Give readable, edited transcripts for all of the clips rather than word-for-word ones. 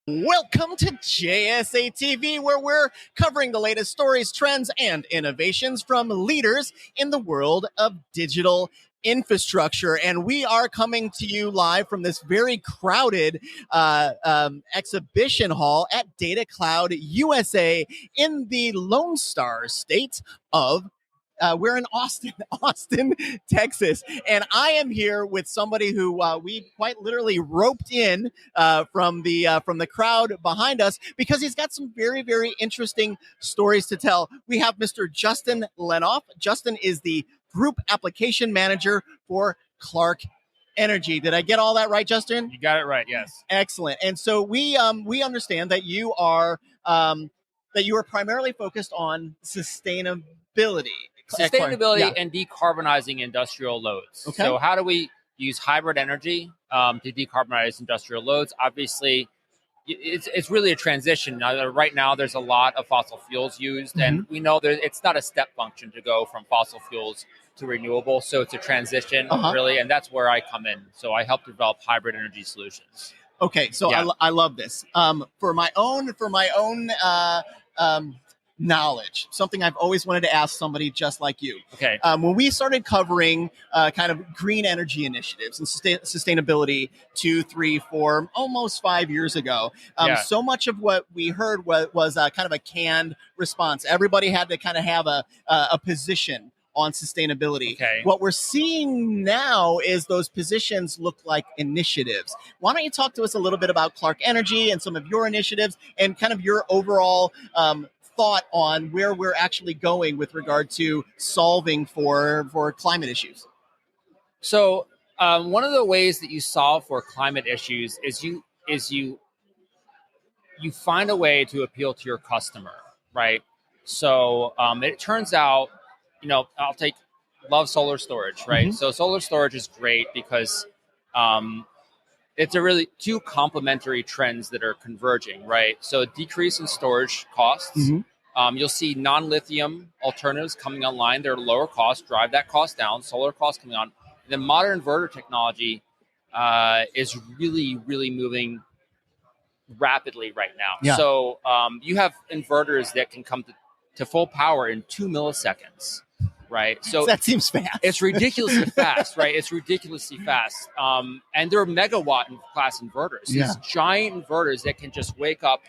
Welcome to JSATV, where we're covering the latest stories, trends, and innovations from leaders in the world of digital infrastructure. And we are coming to you live from this very crowded exhibition hall at Datacloud USA in the Lone Star State of we're in Austin, Texas, and I am here with somebody who we quite literally roped in from the crowd behind us because he's got some very, very interesting stories to tell. We have Mr. Justin Lenoff. Justin is the Group Application Manager for Clarke Energy. Did I get all that right, Justin? You got it right. Yes. Excellent. And so we understand that you are primarily focused on sustainability. And decarbonizing industrial loads. Okay. So how do we use hybrid energy to decarbonize industrial loads? Obviously, it's really a transition. Right now, there's a lot of fossil fuels used, and we know that it's not a step function to go from fossil fuels to renewable. So it's a transition, really, and that's where I come in. So I help develop hybrid energy solutions. Okay, so yeah. I love this. For my own knowledge, something I've always wanted to ask somebody just like you. Okay. When we started covering kind of green energy initiatives and sustainability 2, 3, 4, almost 5 years ago, so much of what we heard was kind of a canned response. Everybody had to kind of have a position on sustainability. Okay. What we're seeing now is those positions look like initiatives. Why don't you talk to us a little bit about Clarke Energy and some of your initiatives and kind of your overall thought on where we're actually going with regard to solving for climate issues? So one of the ways that you solve for climate issues is you find a way to appeal to your customer, right? So it turns out, love solar storage, right? So solar storage is great because it's a really two complementary trends that are converging, right? So decrease in storage costs. You'll see non-lithium alternatives coming online. They're lower cost, drive that cost down. Solar costs coming on. And then modern inverter technology is really, really moving rapidly right now. Yeah. So you have inverters that can come to full power in 2 milliseconds. Right. So that seems fast. It's ridiculously fast, right? It's ridiculously fast. And they're megawatt class inverters. Yeah. These giant inverters that can just wake up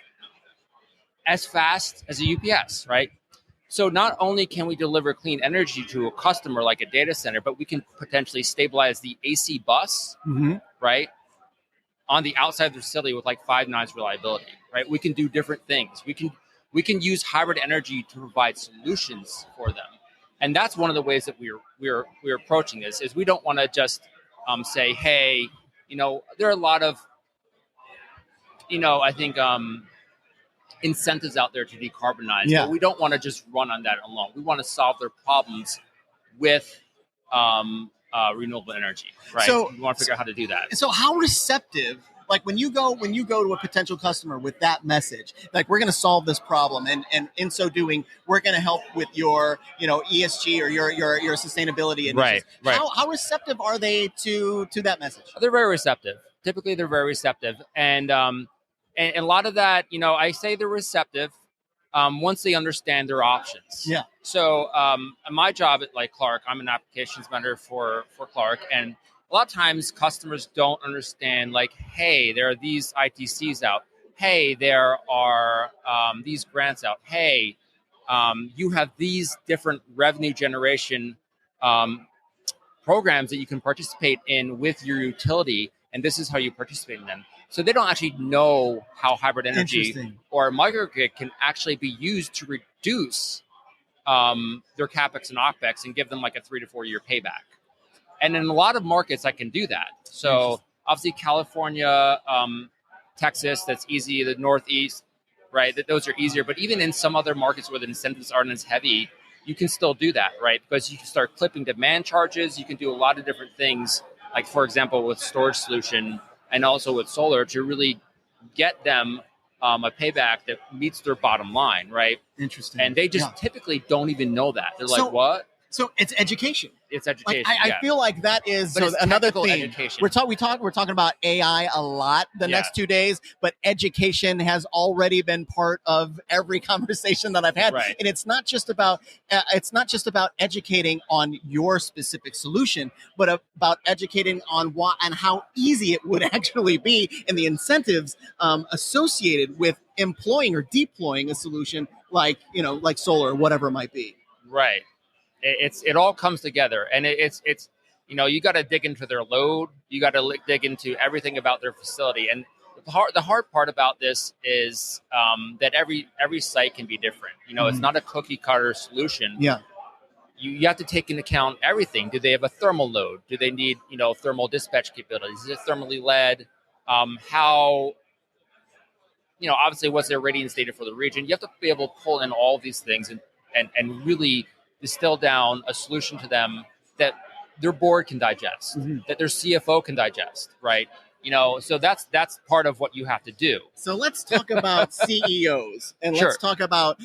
as fast as a UPS, right? So not only can we deliver clean energy to a customer like a data center, but we can potentially stabilize the AC bus, right? On the outside of the facility with like 5 nines reliability, right? We can do different things. We can use hybrid energy to provide solutions for them. And that's one of the ways that we're approaching this is we don't want to just say, hey, there are a lot of, I think incentives out there to decarbonize. Yeah. But we don't want to just run on that alone. We want to solve their problems with renewable energy, right? So we want to figure out how to do that. So how receptive? Like when you go to a potential customer with that message, like we're going to solve this problem, and in so doing, we're going to help with your ESG or your sustainability initiatives. Right. How receptive are they to that message? They're very receptive. Typically, they're very receptive, and a lot of that, I say they're receptive once they understand their options. Yeah. So my job at Clarke, I'm an applications manager for Clarke, and a lot of times customers don't understand, hey, there are these ITCs out. Hey, there are these grants out. Hey, you have these different revenue generation programs that you can participate in with your utility, and this is how you participate in them. So they don't actually know how hybrid energy or microgrid can actually be used to reduce their CapEx and OpEx and give them like a 3 to 4 year payback. And in a lot of markets, I can do that. So obviously California, Texas, that's easy. The Northeast, right? Those are easier. But even in some other markets where the incentives aren't as heavy, you can still do that, right? Because you can start clipping demand charges. You can do a lot of different things, like, for example, with storage solution and also with solar to really get them a payback that meets their bottom line, right? Interesting. And they just typically don't even know that. They're like, what? So it's education. It's Like education. I feel like that is But it's another technical theme. education. We're talking about AI a lot the next 2 days, but education has already been part of every conversation that I've had. Right. And it's not just about educating on your specific solution, but about educating on what and how easy it would actually be, and the incentives associated with employing or deploying a solution like solar or whatever it might be. Right. It all comes together, and it's you got to dig into their load. You got to dig into everything about their facility, and the hard part about this is that every site can be different. It's not a cookie cutter solution. Yeah. You have to take into account everything. Do they have a thermal load? Do they need thermal dispatch capabilities? Is it thermally led? How obviously what's their ratings data for the region? You have to be able to pull in all of these things and really distill down a solution to them that their board can digest, that their CFO can digest, right? So that's part of what you have to do. So let's talk about CEOs and Sure. let's talk about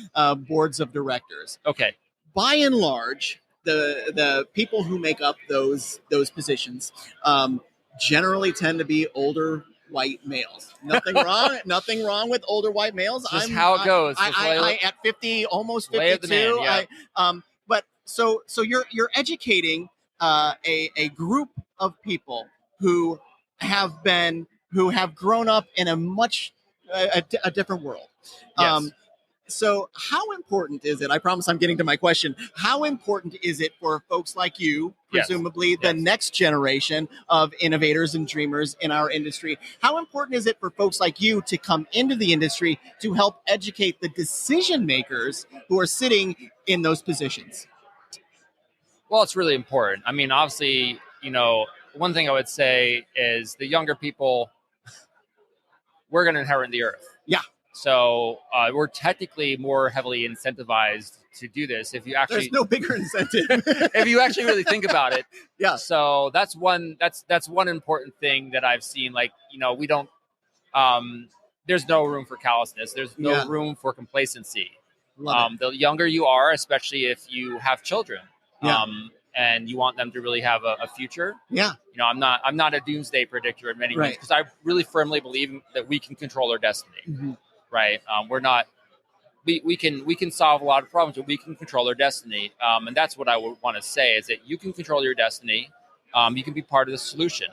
boards of directors. Okay. By and large, the people who make up those positions generally tend to be older white males. Nothing wrong. Nothing wrong with older white males. Just how it goes. I at 50, almost 52. Way of the man, yeah. But so you're educating a group of people who have grown up in a much a different world. Yes. So how important is it? I promise I'm getting to my question. How important is it for folks like you, presumably the next generation of innovators and dreamers in our industry? How important is it for folks like you to come into the industry to help educate the decision makers who are sitting in those positions? Well, it's really important. I mean, obviously, one thing I would say is the younger people, we're going to inherit the earth. Yeah. So we're technically more heavily incentivized to do this. If you actually, there's no bigger incentive. if you actually really think about it. Yeah. So that's one important thing that I've seen. Like, we don't. There's no room for callousness. There's no room for complacency. The younger you are, especially if you have children, and you want them to really have a future. Yeah. I'm not a doomsday predictor in many ways, because I really firmly believe that we can control our destiny. Mm-hmm. Right. We're not. We can solve a lot of problems, but we can control our destiny. And that's what I would want to say, is that you can control your destiny. You can be part of the solution.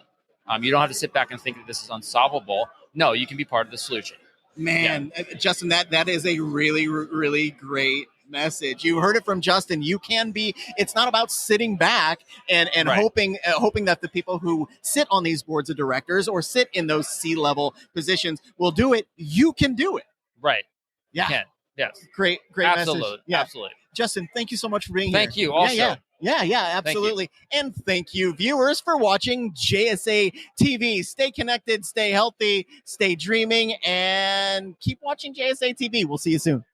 You don't have to sit back and think that this is unsolvable. No, you can be part of the solution. Man, Justin, that is a really, really great message. You heard it from Justin. You can be. It's not about sitting back and hoping that the people who sit on these boards of directors or sit in those C-level positions will do it. You can do it. Right. Yeah. You can. Yes. Great Absolutely. message. Yeah. Absolutely. Justin, thank you so much for being here. Thank you. Also. Yeah, absolutely. And thank you, viewers, for watching JSA TV. Stay connected, stay healthy, stay dreaming, and keep watching JSA TV. We'll see you soon.